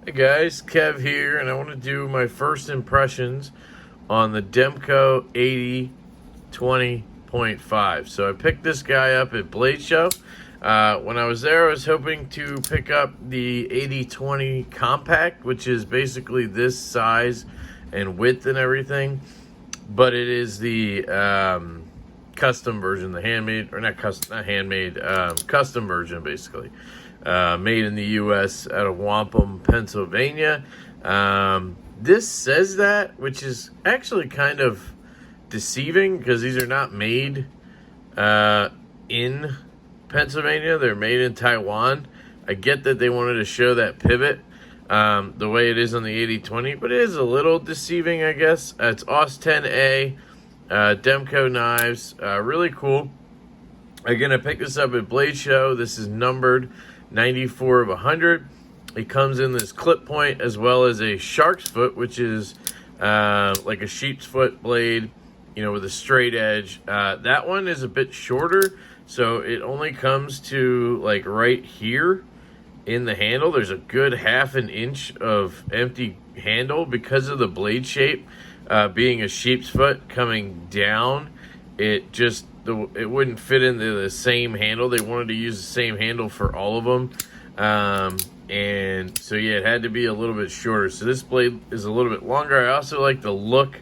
Hey guys, Kev here, and I want to do my first impressions on the Demko AD20.5. So I picked this guy up at Blade Show. When I was there, I was hoping to pick up the AD20 Compact, which is basically this size and width and everything, but it is the custom version, the handmade, or not custom, not handmade, custom version, basically. Made in the U.S. out of Wampum, Pennsylvania. This says that, which is actually kind of deceiving because these are not made in Pennsylvania. They're made in Taiwan. I get that they wanted to show that pivot the way it is on the AD20, but it is a little deceiving, I guess. It's AUS 10A, Demko knives, really cool. Again, I picked this up at Blade Show. This is numbered 94 of 100. It comes in this clip point as well as a shark's foot, which is like a sheep's foot blade, you know, with a straight edge. That one is a bit shorter, so it only comes to like right here in the handle. There's a good ½ an inch of empty handle because of the blade shape being a sheep's foot coming down. It just it wouldn't fit into the same handle. They wanted to use the same handle for all of them. And so, yeah, it had to be a little bit shorter. So this blade is a little bit longer. I also like the look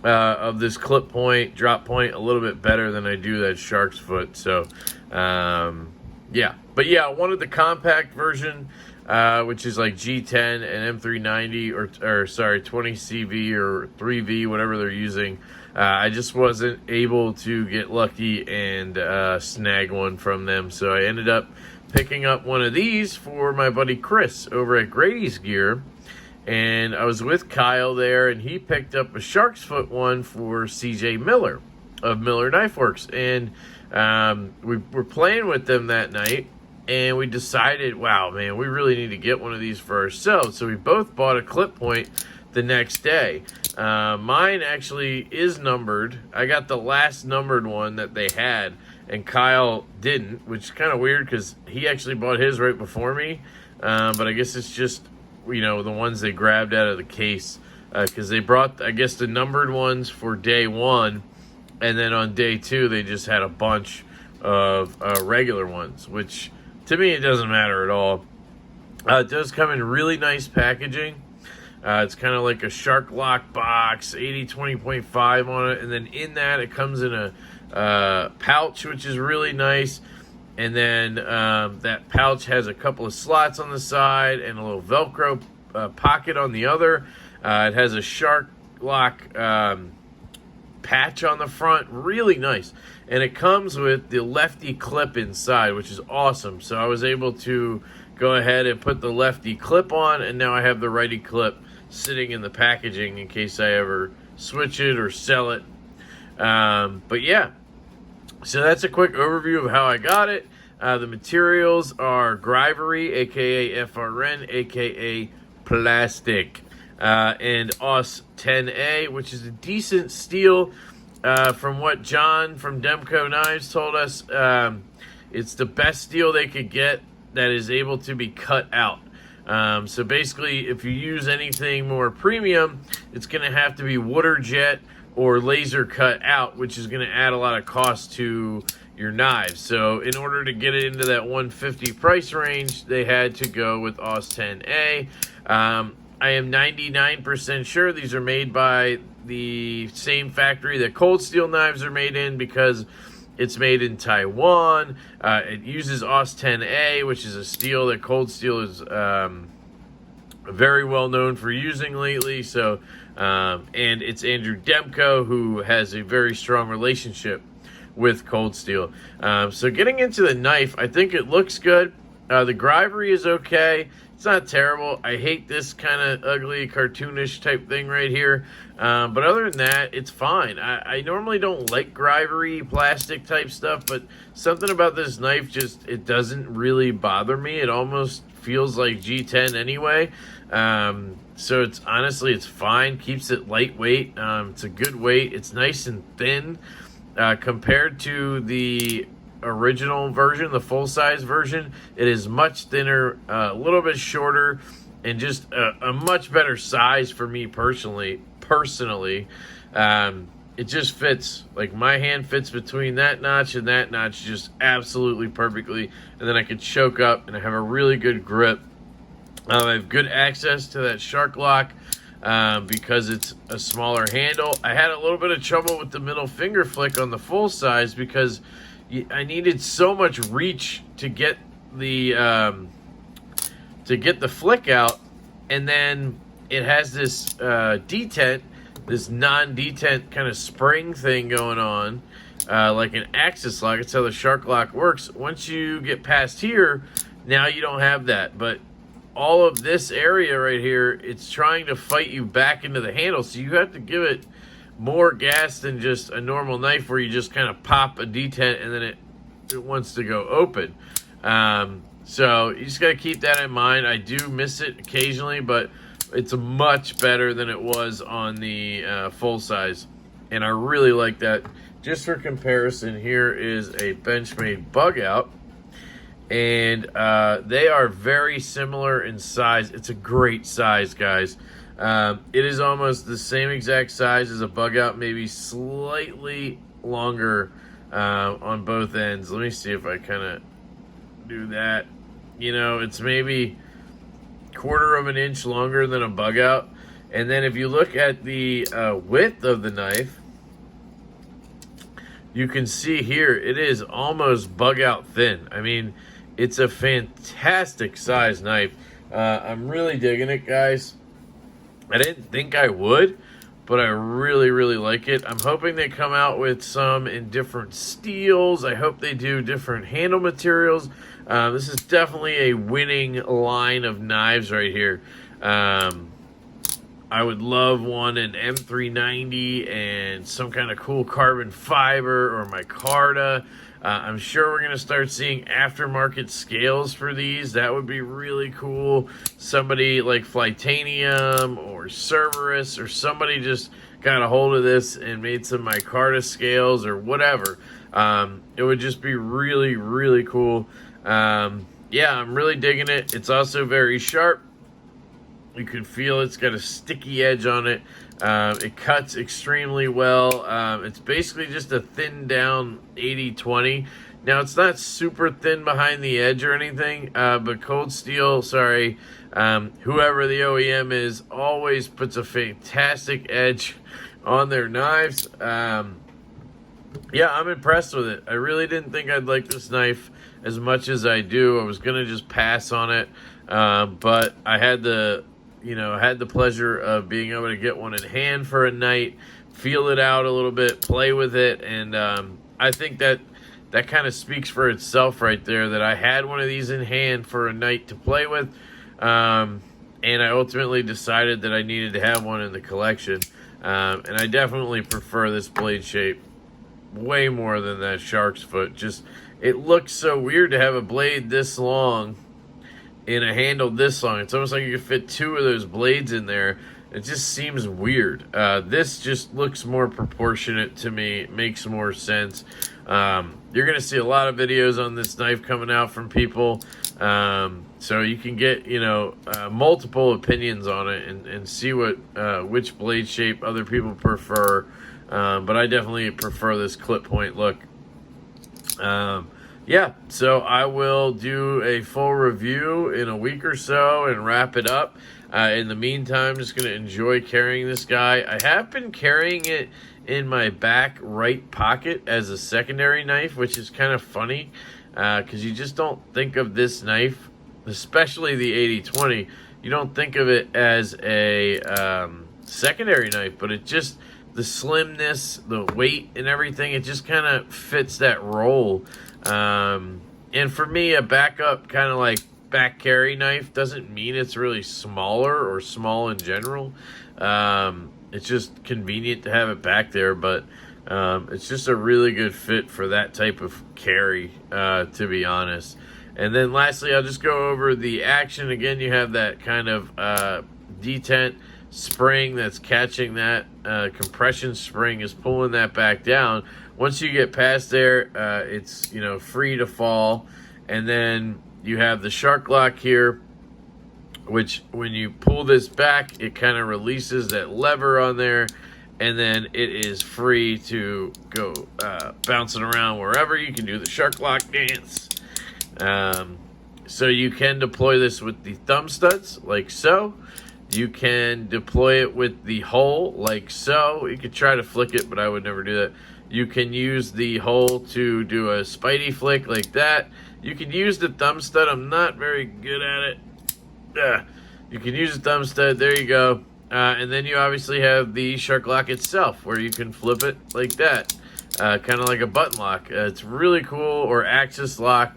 of this clip point, drop point, a little bit better than I do that shark's foot. So, yeah. But, yeah, I wanted the compact version, which is like G10 and M390, or sorry, 20CV or 3V, whatever they're using. I just wasn't able to get lucky and snag one from them, so I ended up picking up one of these for my buddy Chris over at Grady's Gear, and I was with Kyle there, and he picked up a shark's foot one for CJ Miller of Miller Knife Works, and we were playing with them that night, and we decided, wow, man, we really need to get one of these for ourselves, so we both bought a clip point the next day. Mine actually is numbered. I got the last numbered one that they had, and Kyle didn't, which is kind of weird because he actually bought his right before me. But I guess it's just, you know, the ones they grabbed out of the case, because they brought, I guess, the numbered ones for day one, and then on day two they just had a bunch of regular ones, which to me it doesn't matter at all. It does come in really nice packaging. It's kind of like a Shark Lock box, AD20.5 on it, and then in that it comes in a pouch, which is really nice, and then that pouch has a couple of slots on the side and a little Velcro pocket on the other. It has a Shark Lock patch on the front, really nice, and it comes with the lefty clip inside, which is awesome. So I was able to go ahead and put the lefty clip on, and now I have the righty clip sitting in the packaging in case I ever switch it or sell it. But yeah, so that's a quick overview of how I got it. The materials are Grivery, aka FRN, aka plastic, and AUS 10A, which is a decent steel. From what John from Demko Knives told us, it's the best steel they could get that is able to be cut out. So basically, if you use anything more premium, it's going to have to be water jet or laser cut out, which is going to add a lot of cost to your knives. So in order to get it into that $150 price range, they had to go with AUS 10A. I am 99% sure these are made by the same factory that Cold Steel knives are made in, because it's made in Taiwan. It uses AUS 10A, which is a steel that Cold Steel is very well known for using lately. So, and it's Andrew Demko, who has a very strong relationship with Cold Steel. So getting into the knife, I think it looks good. The Grivery is okay. It's not terrible. I hate this kind of ugly, cartoonish type thing right here. But other than that, it's fine. I normally don't like Grivery plastic type stuff, but something about this knife just, it doesn't really bother me. It almost feels like G10 anyway. So it's honestly, it's fine. Keeps it lightweight. It's a good weight. It's nice and thin compared to the original version, the full-size version. It is much thinner, a little bit shorter, and just a much better size for me personally. It just fits. Like, my hand fits between that notch and that notch just absolutely perfectly. And then I can choke up, and I have a really good grip. I have good access to that shark lock because it's a smaller handle. I had a little bit of trouble with the middle finger flick on the full size because I needed so much reach to get the flick out, and then it has this detent, this non-detent kind of spring thing going on, like an axis lock. It's how the shark lock works. Once you get past here, now you don't have that. But all of this area right here, it's trying to fight you back into the handle, so you have to give it more gas than just a normal knife where you just kind of pop a detent and then it wants to go open. So you just got to keep that in mind. I do miss it occasionally, but it's much better than it was on the full size, and I really like that. Just for comparison, here is a Benchmade bug out, and they are very similar in size. It's a great size, guys. It is almost the same exact size as a bug out, maybe slightly longer on both ends. Let me see if I kind of do that. You know, it's maybe 1/4 of an inch longer than a bug out. And then if you look at the width of the knife, you can see here it is almost bug out thin. I mean, it's a fantastic size knife. I'm really digging it, guys. I didn't think I would, but I really, really like it. I'm hoping they come out with some in different steels. I hope they do different handle materials. This is definitely a winning line of knives right here. I would love one in M390 and some kind of cool carbon fiber or micarta. I'm sure we're going to start seeing aftermarket scales for these. That would be really cool. Somebody like Flytanium or Cerberus or somebody just got a hold of this and made some micarta scales or whatever. It would just be really, really cool. Yeah, I'm really digging it. It's also very sharp. You can feel it's got a sticky edge on it. It cuts extremely well. It's basically just a thinned down 80/20. Now, it's not super thin behind the edge or anything, but Cold Steel, sorry, whoever the OEM is, always puts a fantastic edge on their knives. Yeah, I'm impressed with it. I really didn't think I'd like this knife as much as I do. I was going to just pass on it, but I had the pleasure of being able to get one in hand for a night, feel it out a little bit, play with it, and I think that kind of speaks for itself right there, that I had one of these in hand for a night to play with, and I ultimately decided that I needed to have one in the collection, and I definitely prefer this blade shape way more than that shark's foot. Just, it looks so weird to have a blade this long in a handle this long. It's almost like you could fit 2 of those blades in there. It just seems weird. This just looks more proportionate to me. It makes more sense. You're going to see a lot of videos on this knife coming out from people. So you can get, multiple opinions on it and see which blade shape other people prefer. But I definitely prefer this clip point look. Yeah, so I will do a full review in a week or so and wrap it up. In the meantime, just going to enjoy carrying this guy. I have been carrying it in my back right pocket as a secondary knife, which is kind of funny because you just don't think of this knife, especially the 80/20, you don't think of it as a secondary knife, but it just, the slimness, the weight and everything, it just kind of fits that role. And for me, a backup kind of like back carry knife doesn't mean it's really smaller or small in general. It's just convenient to have it back there, but it's just a really good fit for that type of carry, to be honest. And then lastly, I'll just go over the action. Again, you have that kind of detent spring that's catching that. Compression spring is pulling that back down. Once you get past there, it's free to fall. And then you have the shark lock here, which when you pull this back, it kind of releases that lever on there, and then it is free to go bouncing around wherever. You can do the shark lock dance. So you can deploy this with the thumb studs, like so. You can deploy it with the hole, like so. You could try to flick it, but I would never do that. You can use the hole to do a spidey flick like that. You can use the thumb stud. I'm not very good at it. You can use the thumb stud. There you go. And then you obviously have the shark lock itself, where you can flip it like that. Kind of like a button lock. It's really cool, or axis lock.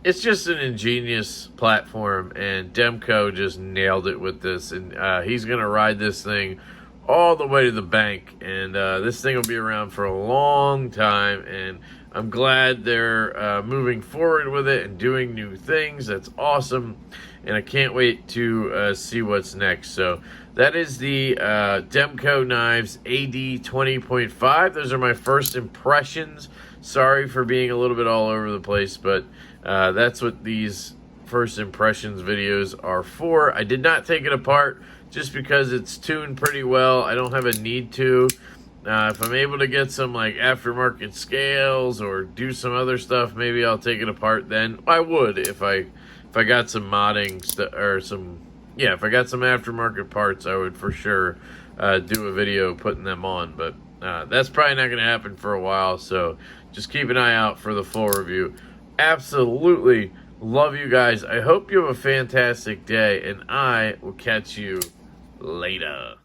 It's just an ingenious platform, and Demko just nailed it with this, and he's going to ride this thing all the way to the bank, and this thing will be around for a long time, and I'm glad they're moving forward with it and doing new things. That's awesome, and I can't wait to see what's next. So that is the Demko knives AD20.5. Those are my first impressions. Sorry for being a little bit all over the place, but that's what these first impressions videos are for. I did not take it apart just because it's tuned pretty well. I don't have a need to. If I'm able to get some like aftermarket scales or do some other stuff, maybe I'll take it apart then. I would if I got some modding or some, yeah, if I got some aftermarket parts, I would for sure do a video putting them on, but that's probably not going to happen for a while, so just keep an eye out for the full review. Absolutely love you guys. I hope you have a fantastic day, and I will catch you later.